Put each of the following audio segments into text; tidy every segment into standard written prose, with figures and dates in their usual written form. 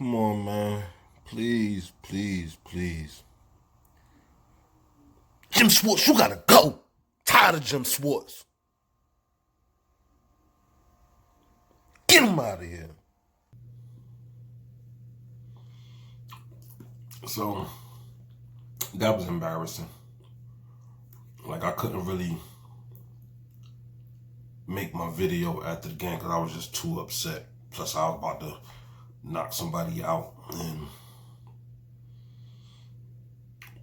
Come on, man. Please, please, please. Jim Schwartz, you gotta go. Tired of Jim Schwartz. Get him out of here. So that was embarrassing. Like, I couldn't really make my video after the game because I was just too upset. Plus, I was about to knock somebody out, and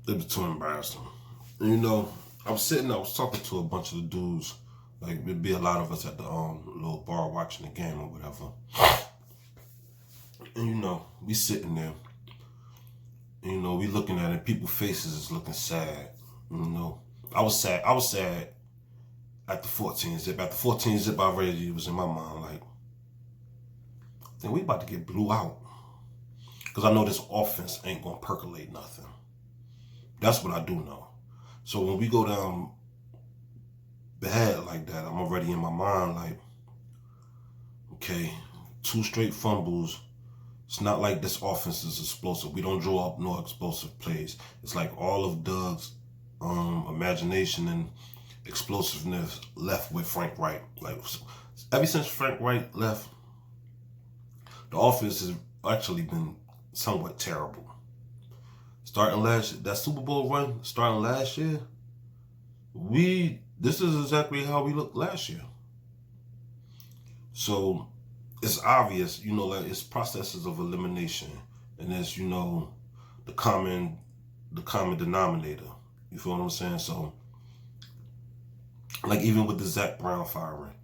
it was too embarrassing. And, I was talking to a bunch of the dudes. Like, there'd be a lot of us at the little bar watching the game or whatever. And, we sitting there. And, we looking at it. People's faces is looking sad. I was sad. I was sad at the 14 zip. At the 14 zip, I already was in my mind like, then we about to get blew out. Because I know this offense ain't going to percolate nothing. That's what I do know. So when we go down bad like that, I'm already in my mind like, okay, 2 straight fumbles. It's not like this offense is explosive. We don't draw up no explosive plays. It's like all of Doug's imagination and explosiveness left with Frank Reich. Like, ever since Frank Reich left, the offense has actually been somewhat terrible. That Super Bowl run, starting last year, this is exactly how we looked last year. So it's obvious, like it's processes of elimination, and it's, the common denominator. You feel what I'm saying? So, like, even with the Zach Brown firing,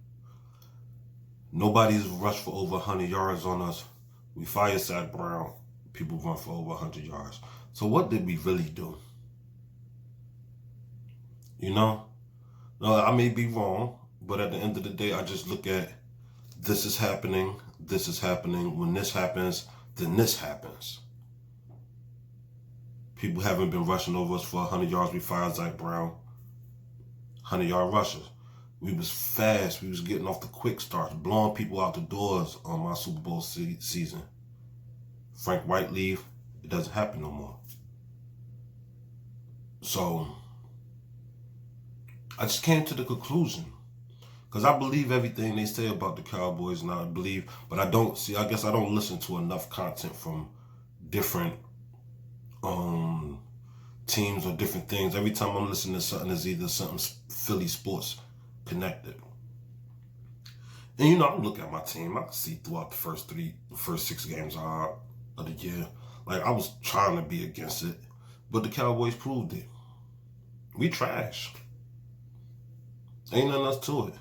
nobody's rushed for over 100 yards on us. We fire Zach Brown, people run for over 100 yards. So what did we really do? No, I may be wrong, but at the end of the day, I just look at this is happening. When this happens, then this happens. People haven't been rushing over us for 100 yards. We fired Zach Brown, 100-yard rushers. We was fast. We was getting off the quick starts, blowing people out the doors on my Super Bowl season. Frank Reich leave, it doesn't happen no more. So I just came to the conclusion, because I believe everything they say about the Cowboys, and I guess I don't listen to enough content from different teams or different things. Every time I'm listening to something, it's either something Philly sports connected. And I look at my team, I can see throughout the first 6 games of the year, like I was trying to be against it, but the Cowboys proved it. We trash. Ain't nothing else to it.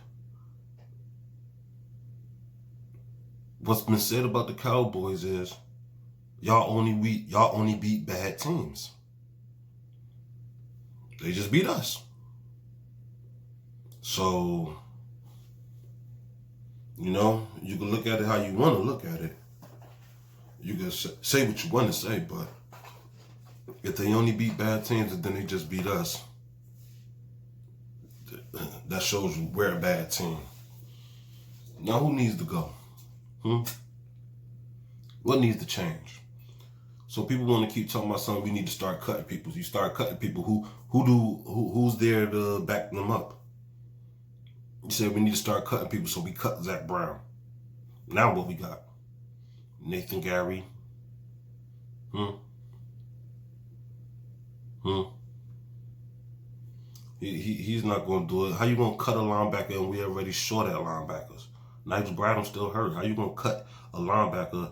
What's been said about the Cowboys is y'all only beat bad teams. They just beat us. So, you can look at it how you want to look at it. You can say what you want to say, but if they only beat bad teams and then they just beat us, that shows you we're a bad team. Now, who needs to go? What needs to change? So people want to keep talking about something. We need to start cutting people. You start cutting people. Who's there to back them up? You said we need to start cutting people, so we cut Zach Brown. Now what we got? Nathan Gary. He's not going to do it. How you going to cut a linebacker and we already short at linebackers? Nigel Bradham's still hurt. How you going to cut a linebacker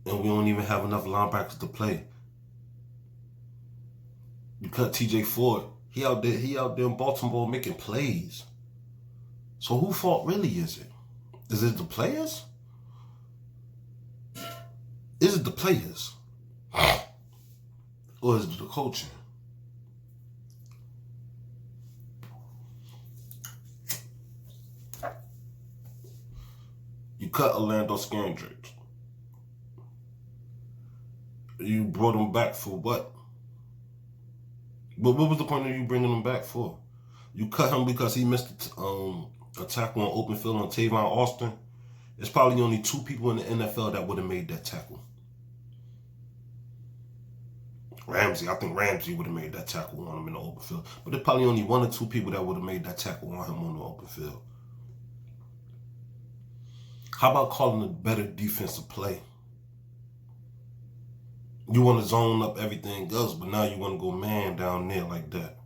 and we don't even have enough linebackers to play? You cut TJ Ford. He out there in Baltimore making plays. So whose fault really is it? Is it the players? Is it the players? Or is it the coaching? You cut Orlando Scandrick. You brought him back for what? But what was the point of you bringing him back for? You cut him because he missed a tackle on open field on Tavon Austin. There's probably only 2 people in the NFL that would have made that tackle. Ramsey, I think Ramsey would have made that tackle on him in the open field. But there's probably only one or two people that would have made that tackle on him on the open field. How about calling a better defensive play? You want to zone up everything else, but now you want to go man down there like that.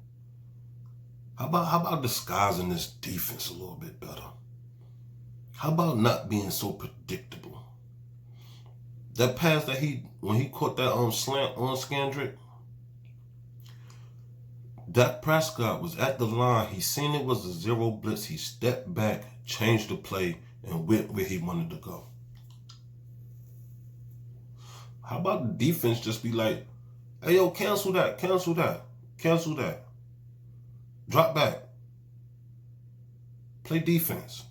How about disguising this defense a little bit better? How about not being so predictable? That pass that when he caught that slant on Scandrick, Dak Prescott was at the line. He seen it was a zero blitz. He stepped back, changed the play, and went where he wanted to go. How about the defense just be like, hey, yo, cancel that. Drop back. Play defense.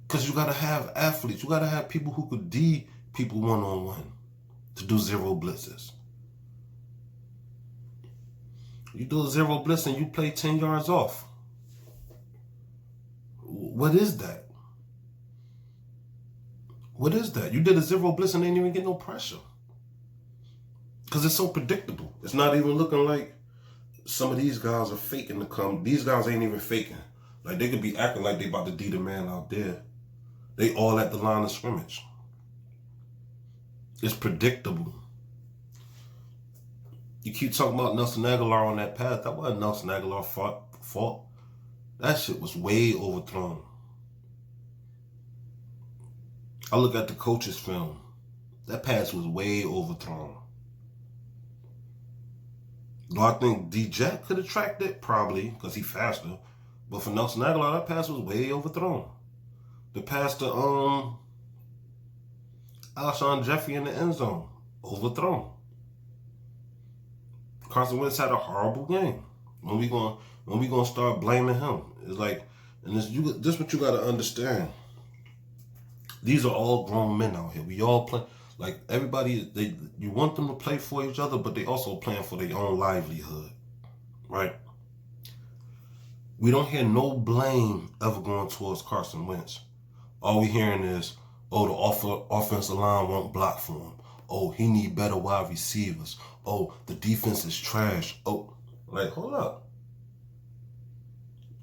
Because you got to have athletes. You got to have people who could D people one-on-one to do zero blitzes. You do a zero blitz and you play 10 yards off. What is that? What is that? You did a zero blitz and they didn't even get no pressure. Because it's so predictable. It's not even looking like some of these guys are faking to come. These guys ain't even faking. Like, they could be acting like they about to D the man out there. They all at the line of scrimmage. It's predictable. You keep talking about Nelson Aguilar on that pass. That wasn't Nelson Aguilar's fault. That shit was way overthrown. I look at the coach's film. That pass was way overthrown. Do I think D-Jack could have tracked it? Probably, because he's faster. But for Nelson Aguilar, that pass was way overthrown. The pass to Alshon Jeffrey in the end zone, overthrown. Carson Wentz had a horrible game. When we gonna start blaming him? It's like, and this what you gotta understand. These are all grown men out here. We all play, like everybody. You want them to play for each other, but they also playing for their own livelihood, right? We don't hear no blame ever going towards Carson Wentz. All we hearing is, oh, the offensive line won't block for him. Oh, he need better wide receivers. Oh, the defense is trash. Oh, like, hold up.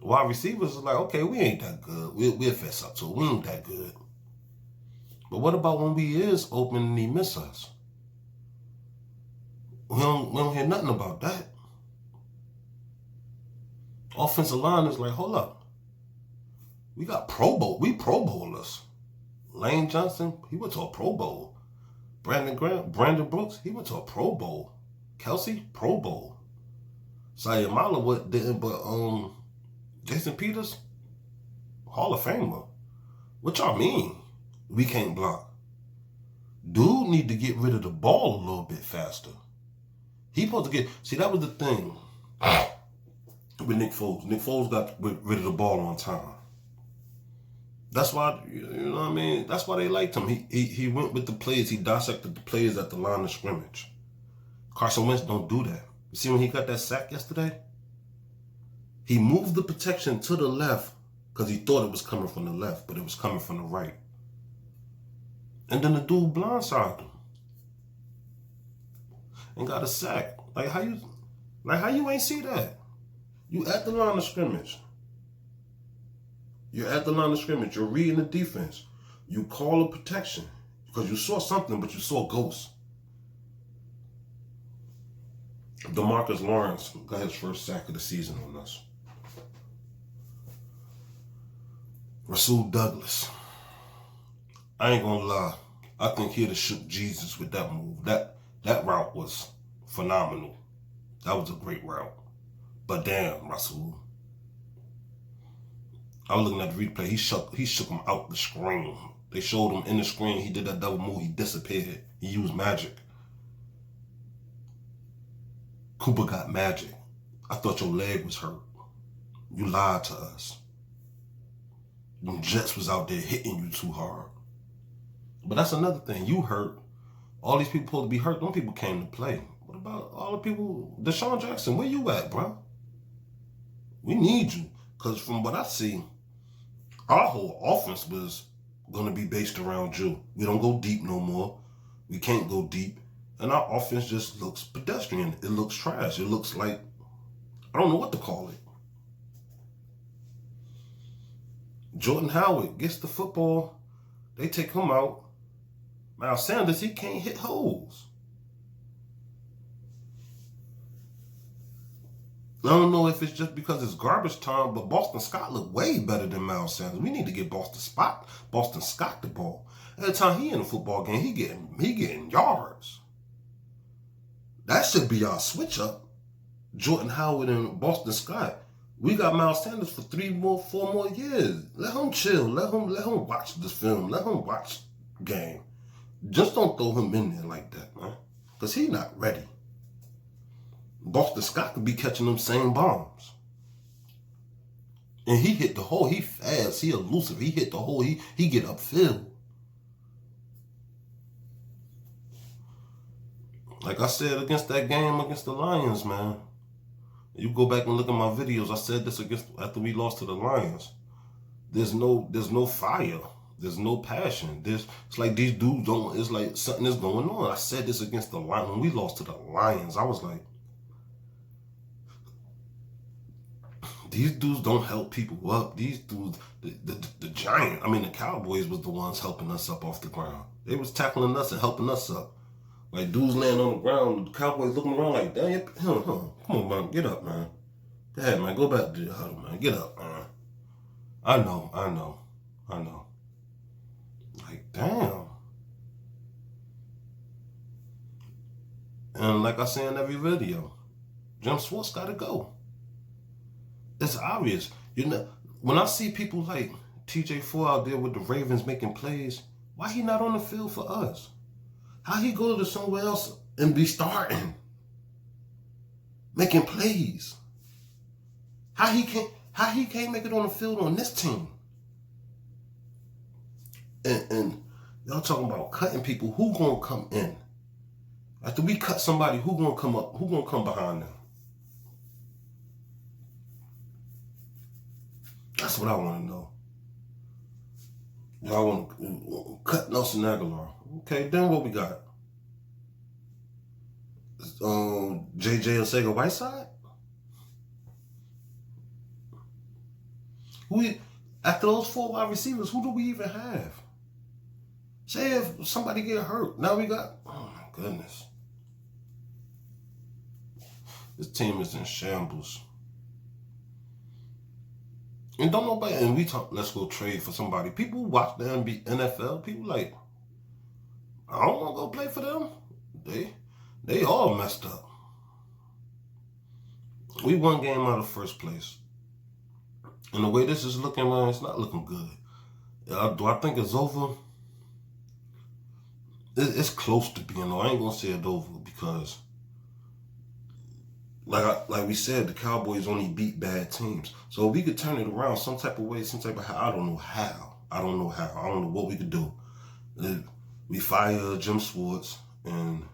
Wide receivers is like, okay, we ain't that good. We'll fess up to it. We ain't that good. But what about when we is open and he miss us? We don't hear nothing about that. Offensive line is like, hold up. We got Pro Bowlers. Lane Johnson, he went to a Pro Bowl. Brandon Brooks, he went to a Pro Bowl. Kelsey, Pro Bowl. Sayamala didn't, but Jason Peters, Hall of Famer. What y'all mean? We can't block. Dude need to get rid of the ball a little bit faster. He supposed to see, that was the thing with Nick Foles. Nick Foles got rid of the ball on time. That's why, you know what I mean? That's why they liked him. He went with the plays. He dissected the plays at the line of scrimmage. Carson Wentz don't do that. You see when he got that sack yesterday? He moved the protection to the left because he thought it was coming from the left, but it was coming from the right. And then the dude blindsided him and got a sack. Like how you ain't see that? You at the line of scrimmage. You're at the line of scrimmage. You're reading the defense. You call a protection because you saw something, but you saw ghosts. DeMarcus Lawrence got his first sack of the season on us. Rasul Douglas. I ain't gonna lie. I think he'd have shook Jesus with that move. That route was phenomenal. That was a great route. But damn, Rasul. I was looking at the replay. He shook him out the screen. They showed him in the screen. He did that double move. He disappeared. He used magic. Cooper got magic. I thought your leg was hurt. You lied to us. Them Jets was out there hitting you too hard. But that's another thing. You hurt. All these people supposed to be hurt. Them people came to play. What about all the people? Deshaun Jackson, where you at, bro? We need you. Because from what I see, our whole offense was going to be based around you. We don't go deep no more. We can't go deep. And our offense just looks pedestrian. It looks trash. It looks like, I don't know what to call it. Jordan Howard gets the football. They take him out. Miles Sanders, he can't hit holes. I don't know if it's just because it's garbage time, but Boston Scott looked way better than Miles Sanders. We need to get Boston Scott the ball. Every time he in a football game, he getting yards. That should be our switch up. Jordan Howard and Boston Scott. We got Miles Sanders for 4 more years. Let him chill. Let him watch this film. Let him watch the game. Just don't throw him in there like that, man. Because he's not ready. Boston Scott could be catching them same bombs. And he hit the hole. He fast. He elusive. He hit the hole. He get upfield. Like I said against that game against the Lions, man. You go back and look at my videos. I said this after we lost to the Lions. There's no fire. There's no passion. It's like these dudes don't. It's like something is going on. I said this against the Lions when we lost to the Lions. I was like, these dudes don't help people up. These dudes, the Giant. I mean, the Cowboys was the ones helping us up off the ground. They was tackling us and helping us up. Like, dudes laying on the ground, the Cowboys looking around like, damn, come on, man, get up, man. Go ahead, man, go back to the huddle, man. Get up, man. I know. Like, damn. And like I say in every video, Jim Schwartz got to go. It's obvious. You know, when I see people like TJ Ford out there with the Ravens making plays, why he not on the field for us? How he go to somewhere else and be starting, making plays? How he can't make it on the field on this team? And y'all talking about cutting people. Who gonna come in? After we cut somebody, who gonna come up? Who gonna come behind them? That's what I want to know. Y'all want to cut Nelson Aguilar. Okay, then what we got? JJ Arcega-Whiteside? After those 4 wide receivers, who do we even have? Say if somebody get hurt, now we got, oh my goodness. This team is in shambles. And don't nobody, and we talk, let's go trade for somebody. People watch the NFL, people like, I don't want to go play for them. They all messed up. We 1 game out of first place. And the way this is looking, man, it's not looking good. Do I think it's over? It's close to being over. I ain't going to say it's over because, like we said, the Cowboys only beat bad teams. So if we could turn it around some type of way, some type of how. I don't know how. I don't know what we could do. We fire Jim Schwartz and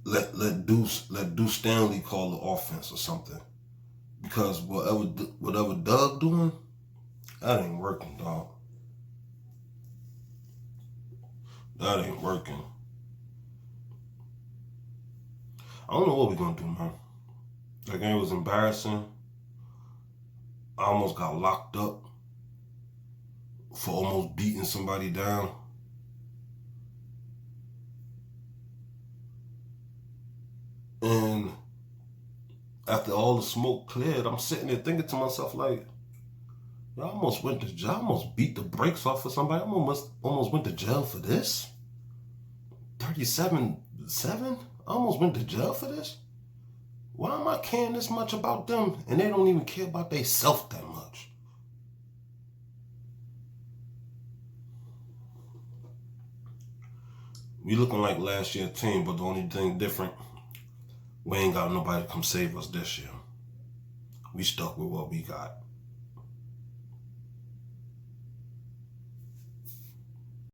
let Deuce Stanley call the offense or something. Because whatever Doug doing, that ain't working, dog. That ain't working. I don't know what we're gonna do, man. That game was embarrassing. I almost got locked up for almost beating somebody down. And after all the smoke cleared, I'm sitting there thinking to myself, like, I almost beat the brakes off of somebody. I almost went to jail for this. 37-7? I almost went to jail for this? Why am I caring this much about them and they don't even care about themselves that much? We looking like last year's team, but the only thing different, we ain't got nobody to come save us this year. We stuck with what we got.